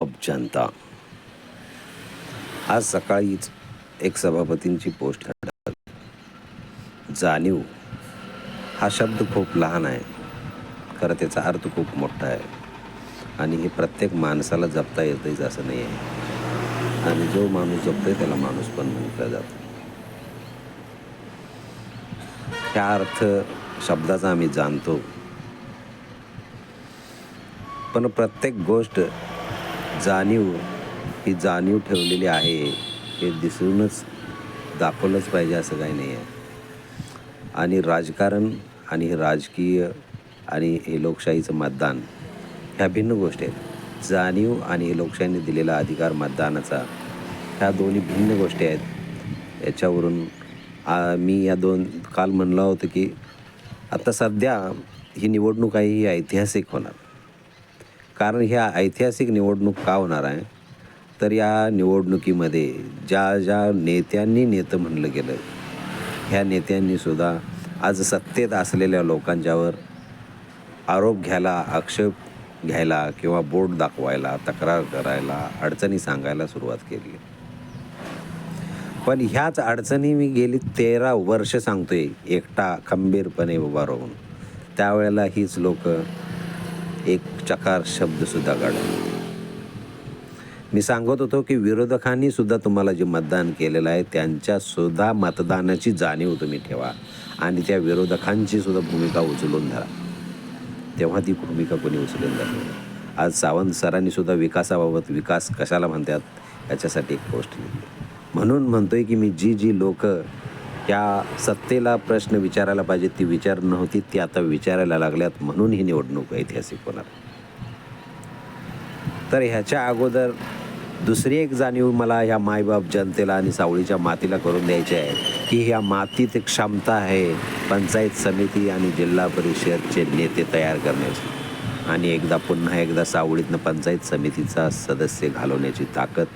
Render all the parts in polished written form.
जनता. आज सकाळीच एक सभापतींची पोस्ट काढली. जाणीव हा शब्द खूप लहान आहे, खरं त्याचा अर्थ खूप मोठा आहे आणि हे प्रत्येक माणसाला जपता येतच असं नाही आहे. आणि जो माणूस जपतोय त्याला माणूस पण म्हटलं जातं. ह्या अर्थ शब्दाचा आम्ही जाणतो, पण प्रत्येक गोष्ट ही जाणीव ठेवलेली आहे हे दिसूनच दाखवलंच पाहिजे असं काही नाही आहे. आणि राजकारण आणि हे राजकीय आणि हे लोकशाहीचं मतदान ह्या भिन्न गोष्टी आहेत. जाणीव आणि हे लोकशाहीने दिलेला अधिकार मतदानाचा ह्या दोन्ही भिन्न गोष्टी आहेत. याच्यावरून मी काल म्हणलं होतं की आता सध्या ही निवडणूक आहे ही ऐतिहासिक होणार. कारण ह्या ऐतिहासिक निवडणूक का होणार आहे, तर या निवडणुकीमध्ये ज्या ज्या नेत्यांनी नेतं म्हणलं गेलं, ह्या नेत्यांनी सुद्धा आज सत्तेत असलेल्या लोकांच्यावर आरोप घ्यायला, आक्षेप घ्यायला किंवा बोट दाखवायला, तक्रार करायला, अडचणी सांगायला सुरुवात केली. पण ह्याच अडचणी मी गेली 13 वर्ष सांगतोय एकटा खंबीरपणे उभा राहून. त्यावेळेला हीच लोक एक चकार शब्दसुद्धा काढले. मी सांगत होतो की विरोधकांनी सुद्धा तुम्हाला जे मतदान केलेलं आहे त्यांच्यासुद्धा मतदानाची जाणीव तुम्ही ठेवा आणि त्या विरोधकांची सुद्धा भूमिका उचलून धरा. तेव्हा ती भूमिका कोणी उचलून धरली. आज सावंत सरांनी सुद्धा विकासाबाबत विकास कशाला म्हणतात याच्यासाठी एक पोस्ट लिहिली. म्हणून म्हणतोय की मी जी लोक या सत्तेला प्रश्न विचारायला पाहिजे ती विचार नव्हती, ती आता विचारायला लागल्यात. म्हणून ही निवडणूक ऐतिहासिक होणार. तर ह्याच्या अगोदर दुसरी एक जाणीव मला ह्या मायबाप जनतेला आणि सावळीच्या मातीला करून द्यायची आहे की ह्या मातीत एक क्षमता आहे पंचायत समिती आणि जिल्हा परिषदचे नेते तयार करण्याची. आणि पुन्हा एकदा सावळीतनं पंचायत समितीचा सदस्य घालवण्याची ताकद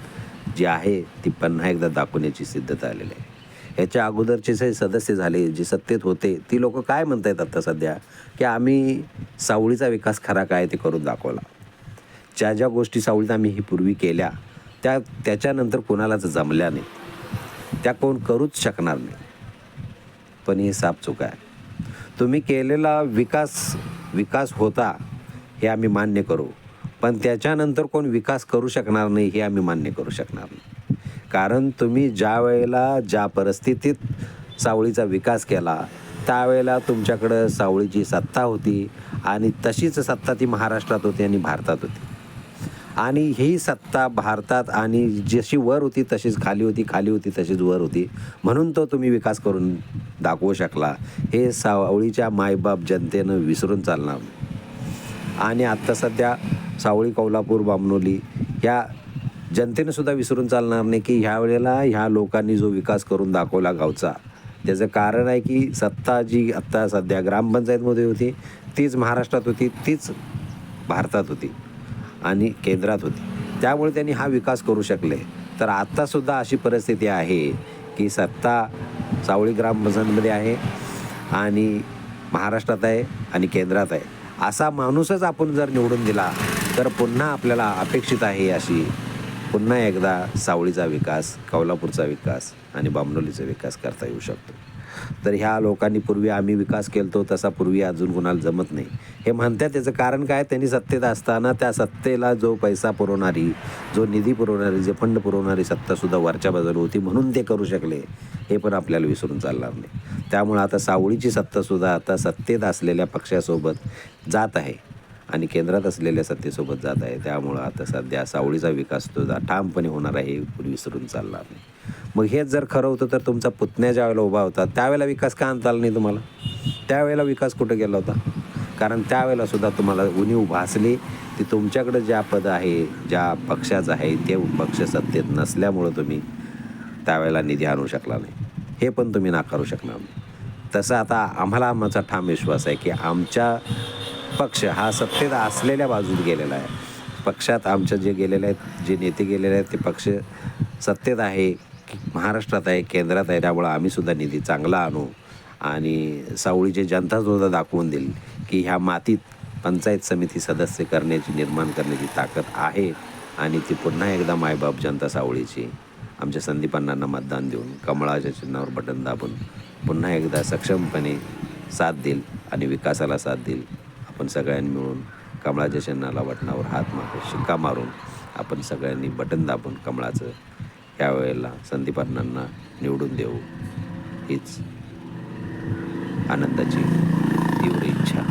जी आहे ती पुन्हा एकदा दाखवण्याची सिद्धता आलेली आहे. ह्याच्या अगोदरचे जे सदस्य झाले, जे सत्तेत होते, ती लोक काय म्हणतायत आता सध्या की आम्ही सावळीचा विकास खरा काय ते करून दाखवला. ज्या गोष्टी सावळीत आम्ही ही पूर्वी केल्या त्याच्यानंतर कोणालाच जमल्या नाही, त्या कोण करूच शकणार नाही. पण हे साफ चूक आहे. तुम्ही केलेला विकास होता हे आम्ही मान्य करू, पण त्याच्यानंतर कोण विकास करू शकणार नाही हे आम्ही मान्य करू शकणार नाही. कारण तुम्ही ज्या वेळेला ज्या परिस्थितीत सावळीचा विकास केला त्यावेळेला तुमच्याकडं सावळीची सत्ता होती आणि तशीच सत्ता ती महाराष्ट्रात होती आणि भारतात होती. आणि ही सत्ता भारतात आणि जशी वर होती तशीच खाली होती, खाली होती तशीच वर होती. म्हणून तो तुम्ही विकास करून दाखवू शकला. हे सावळीच्या मायबाप जनतेनं विसरून चालणार. आणि आत्ता सध्या सावळी, कोल्हापूर, बामणोली ह्या जनतेनं सुद्धा विसरून चालणार नाही की ह्या वेळेला ह्या लोकांनी जो विकास करून दाखवला गावचा, त्याचं कारण आहे की सत्ता जी आत्ता सध्या ग्रामपंचायतमध्ये होती तीच महाराष्ट्रात होती, तीच भारतात होती आणि केंद्रात होती. त्यामुळे त्यांनी हा विकास करू शकले. तर आत्तासुद्धा अशी परिस्थिती आहे की सत्ता सावळी ग्रामपंचायतमध्ये आहे आणि महाराष्ट्रात आहे आणि केंद्रात आहे. असा माणूसच आपण जर निवडून दिला तर पुन्हा आपल्याला अपेक्षित आहे अशी पुन्हा एकदा सावळीचा विकास, कोल्हापूरचा विकास आणि बामणोलीचा विकास करता येऊ शकतो. तर ह्या लोकांनी पूर्वी आम्ही विकास केलतो तसा पूर्वी अजून कुणाला जमत नाही हे म्हणतात. त्याचं कारण काय, त्यांनी सत्तेत असताना त्या सत्तेला जो पैसा पुरवणारी, जो निधी पुरवणारी, जे फंड पुरवणारी सत्तासुद्धा वरच्या बाजूला होती म्हणून ते करू शकले. हे पण आपल्याला विसरून चालणार नाही. त्यामुळे आता सावळीची सत्तासुद्धा आता सत्तेत असलेल्या पक्षासोबत जात आहे आणि केंद्रात असलेल्या सत्तेसोबत जात आहे. त्यामुळं आता सध्या सावळीचा विकास सुद्धा ठामपणे होणार आहे, हे विसरून चालणार नाही. मग हेच जर खरं होतं तर तुमचा पुतण्या ज्या वेळेला उभा होता त्यावेळेला विकास का आणता आला नाही तुम्हाला? त्यावेळेला विकास कुठं गेला होता? कारण त्यावेळेला सुद्धा तुम्हाला उणीव भासली ती तुमच्याकडं ज्या पद आहे, ज्या पक्षाचं आहे ते पक्ष सत्तेत नसल्यामुळं तुम्ही त्यावेळेला निधी आणू शकला नाही. हे पण तुम्ही नाकारू शकणार नाही. तसं आता आमचा ठाम विश्वास आहे की आमच्या पक्ष हा सत्तेत असलेल्या बाजूत गेलेला आहे. पक्षात आमच्या जे गेलेले आहेत, जे नेते गेलेले आहेत ते पक्ष सत्तेत आहे, महाराष्ट्रात आहे, केंद्रात आहे. त्यामुळं आम्हीसुद्धा निधी चांगला आणू आणि सावळीची जनतासुद्धा दाखवून देईल की ह्या मातीत पंचायत समिती सदस्य निर्माण करण्याची ताकद आहे आणि ती पुन्हा एकदा मायबाप जनता सावळीची आमच्या संदीपांना मतदान देऊन कमळाच्या चिन्हावर बटन दाबून पुन्हा एकदा सक्षमपणे साथ देईल आणि विकासाला साथ देईल. आपण सगळ्यांनी मिळून कमळाच्या चिन्हाला बटनावर हात मारून शिक्का मारून आपण सगळ्यांनी बटन दाबून कमळाचं यावेळेला संदीपांना निवडून देऊ, हीच आनंदाची तीव्र इच्छा.